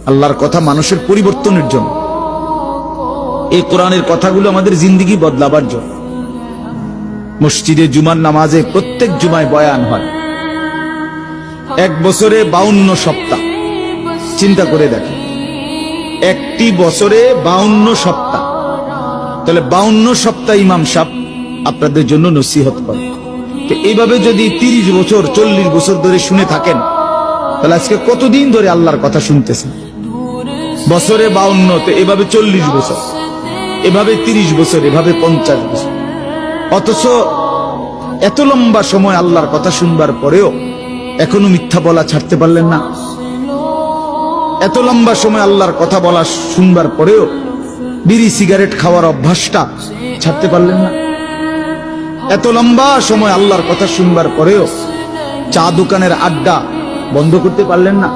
আল্লাহর কথা মানুষের পরিবর্তনের জন্য। এই কোরআনের কথাগুলো আমাদের জিন্দেগি বদলাবার জন্য। মসজিদে জুমার নামাজে প্রত্যেক জুমায় বয়ান হয়। এক বছরে 52 সপ্তাহ, চিন্তা করে দেখেন, একটি বছরে 52 সপ্তাহ। তাহলে 52 সপ্তাহ ইমাম সাহেব আপনাদের জন্য নসিহত করে। এইভাবে যদি 30 বছর 40 বছর ধরে শুনে থাকেন, তাহলে আজকে কতদিন ধরে আল্লাহর কথা শুনতেছেন? বছরে 52, তো এভাবে 40 বছর, এভাবে 30 বছর, এভাবে 50 বছর। অথচ এত লম্বা সময় আল্লাহর কথা শুনবার পরেও এখনো মিথ্যা বলা ছাড়তে পারলেন না। এত লম্বা সময় আল্লাহর কথা বলা শুনবার পরেও বিড়ি সিগারেট খাওয়ার অভ্যাসটা ছাড়তে পারলেন না। এত লম্বা সময় আল্লাহর কথা শুনবার পরেও চা দোকানের আড্ডা বন্ধ করতে পারলেন না।